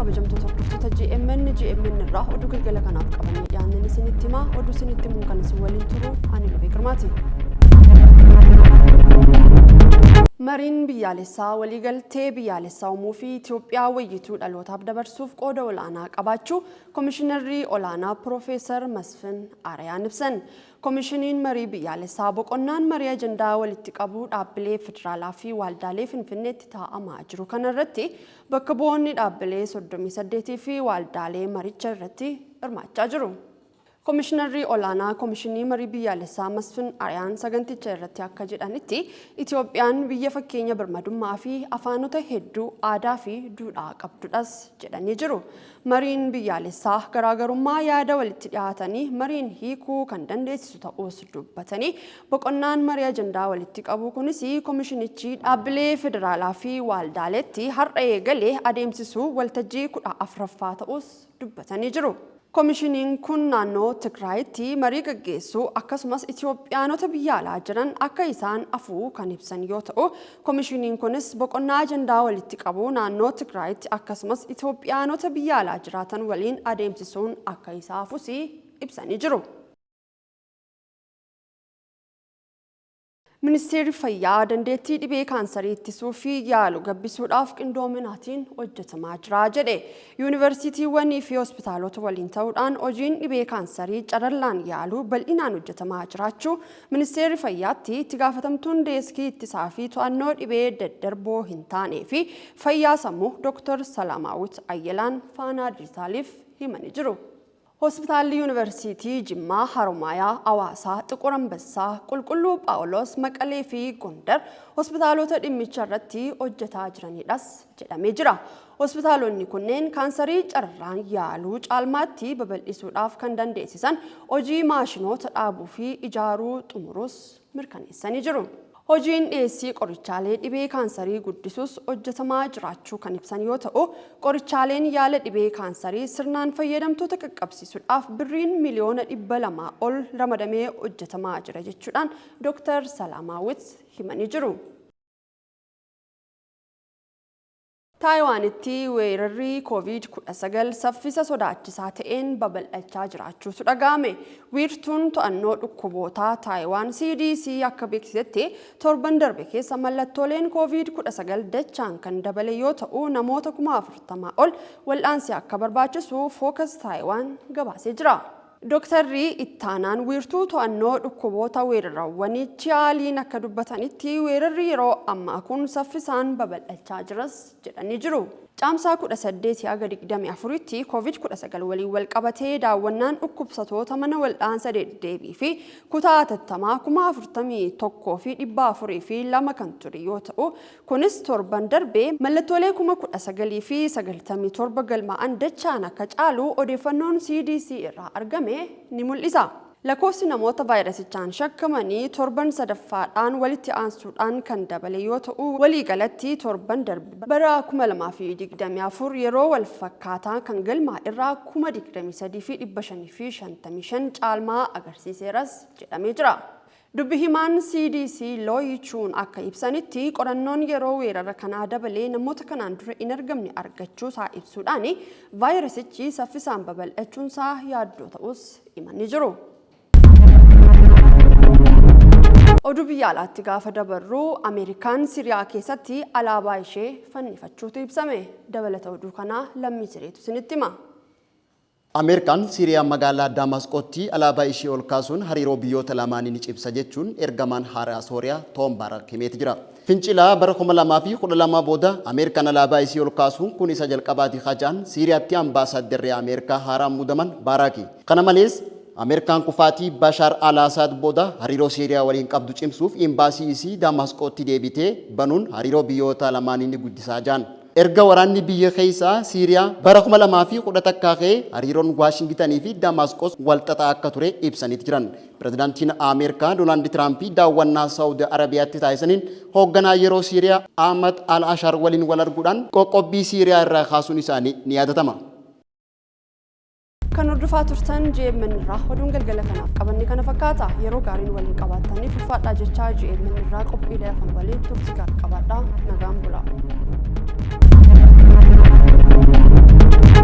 kabajamtoota hordoftoota GMN irraa oduu galgala kanaaf qabannee dhiyaannee isinitti himaa oduu isinitti himuun kan isin waliin turu ani Lubee Girmaati. Mariin biyyaalessaa waliigaltee biyyaalessaa uumuu fi Itoophiyaa wayyituu dhalootaaf dabarsuuf qooda olaanaa qabaachuu Komishinarri olaanaa Piroofeesar Masfin Arayaan ibsan. Komishiniin marii biyyaalessaa boqonnaan marii ajandaa walitti qabuu dhaabbilee federaalaa fi waaldaalee Finfinneetti taa'amaa jiru kanarratti bakka bu'oonni dhaabbilee 38 fi waaldaalee maricha irratti hirmaachaa jiru. Komishinarri olaanaa Komishinii marii biyyaalessaa Masfin Arayaan saganticha irratti akka jedhanitti Itoophiyaan biyya fakkeenya birmadummaa fi afaanota hedduu aadaa fi duudhaa qabdudhas jedhanii jiru. Mariin biyyaalessaa garaagarummaa yaada walitti dhiyaatanii mariin hiikuu kan dandeessisu ta'uus dubbatanii boqonnaan marii ajandaa walitti qabuu kunis komishinichi dhaabbilee federaalaa fi waaldaaleetti har'a eegalee adeemsisuu waltajjii 14ffaa ta'uus dubbatanii jiru. Komishiniin kun naannoo Tigraayitti marii gaggeessuu akkasumas Itoophiyaanota biyya alaa jiran akka isaan afuu kan ibsan yoo ta'u komishiniin kunis boqonnaa ajandaa walitti qabuu naannoo Tigraayitti akkasumas Itoophiyaanota biyya alaa jiraatan waliin adeemsisuun akka isaafus ibsanii jiru. Ministeerri Fayyaa dandeettii dhibee kaansarii ittisuu fi yaaluu gabbisuudhaaf qindoominaatiin hojjetamaa jira jedhe. Yuunivarsiitiiwwanii fi hospitaalota waliin ta'uudhaan hojiin dhibee kaansarii carrallaan yaaluu bal'inaan hojjetamaa jiraachuu Ministeerri Fayyaatti itti gaafatamtuun deeskii ittisaa fi to'annoo dhibee daddarboo hin taanee fi fayyaa sammuu Dr. Salamaawut Ayyalaan Faanaa Dijitaaliif himanii jiru. Hospitaalli Yuunivarsiitii Jimmaa, Haromayaa, Awaasaa, Xiqur Ambassaa, Qulqulluu Phaawulos, Maqalee fi Gondar hospitaalota dhimmicha irratti hojjetaa jiranidhas jedhamee jira. Hospitaalonni kunneen kaansarii carraan yaaluu caalmaatti babal'isuudhaaf kan dandeessisan hojii maashinoota dhaabuu fi ijaaruu xumuruus mirkaneessanii jiru. Hojiin dhiyeessii qorichaalee dhibee kaansarii guddisuus hojjetamaa jiraachuu kan ibsan yoo ta'u, qorichaaleen yaala dhibee kaansarii sirnaan fayyadamtoota qaqqabsiisuudhaaf birriin miliyoona 200 ol ramadamee hojjetamaa jira jechuudhaan Dr. Salamaawut himanii jiru. Taayiwaanitti weerarri COVID-19 saffisa sodaachisaa ta'een babal'achaa jiraachuutu dhaga'ame. Wiirtuun to'annoo dhukkubootaa Taayiwaan CDC akka beeksisetti torban darbe keessa mallattooleen COVID-19 dachaan kan dabale yoo ta'u namoota 40,000 ol wal'aansi akka barbaachisu Focus Taayiwaan gabaasee jira. Dooktarri ittaanaan wiirtuu to'annoo dhukkuboota weerarawwanii Chiyaaliin akka dubbatanitti weerarri yeroo ammaa kun saffisaan babal'achaa jiras jedhanii jiru. Caamsaa 18 haga 24tti COVID-19 waliin wal qabatee daawwannaan dhukkubsatoota mana wal'aansa deddeebii fi kutaa hatattamaa 41,402 kan ture yoo ta'u kunis torban darbee mallattoolee 19,097 galmaa'an dachaan akka caalu odeeffannoon CDC irraa argame ni mul'isa. Lakkoofsi namoota vaayirasichaan shakkamanii torban sadaffaadhaan walitti aansuudhaan kan dabale yoo ta'u waliigalatti torban darbe bara 2024 yeroo wal fakkaataa kan galmaa irraa 23,555 caalmaa agarsiiseeras jedhamee jira. Dubbi himaan CDC Looyichuun akka ibsanitti qorannoon yeroo weerara kanaa dabalee namoota kanaan dura hin argamne argachuusaa ibsuudhaan vaayirasichi saffisaan babal'achuunsaa yaaddoo ta'us himanii jiru. Oduu biyya alaatti gaafa dabarru Ameerikaan Siriyaa keessatti alaabaa ishee fannifachuutu ibsame. Dabalata oduu kanaa lammii sireetu isinitti hima. Ameerikaan Siriyaa magaalaa Damasqootti alaabaa ishee ol kaasuun hariiroo biyyoota lamaanii ni cimsa jechuun ergamaan haaraa Sooriyaa Toom Baarak himeeti jira. Fincilaa bara 2012 booda Ameerikaan alaabaa ishee ol kaasuun kun isa jalqabaati hajaan Siriyaatti ambaasaadarri Ameerikaa haaraan muudaman Baaraki. Kana malees Ameerikaan kufaatii Bashar al-Assad booda hariiroo Siriyaa waliin qabdu cimsuuf imbaasii isii Damasqootti deebitee banuun hariiroo biyyoota lamaanii ni guddisaa jiran. Erga waraanni biyya keessaa Siriyaa bara 2010 ka'ee hariiroon Waashingitanii fi Damasqos walxaxaa akka ture ibsaniiti jiran. Pirezidaantiin Ameerikaa Doonaald Tiraamp daawwannaa Saawudi Arabiyaatti taasisaniin hoogganaa yeroo Siriyaa Ahmad al-Ashar waliin wal arguudhaan qoqqobbii Siriyaa irraa kaasuun isaanii ni yaadatama. Kan hordofaa turtan GMN irraa oduun galgala kanaaf qabanne kana fakkaata. Yeroo gaariin waliin qabaatanii ulfaadhaa jechaa GMN irraa qophiilee afaan waliin turtii gaarii qabaadha.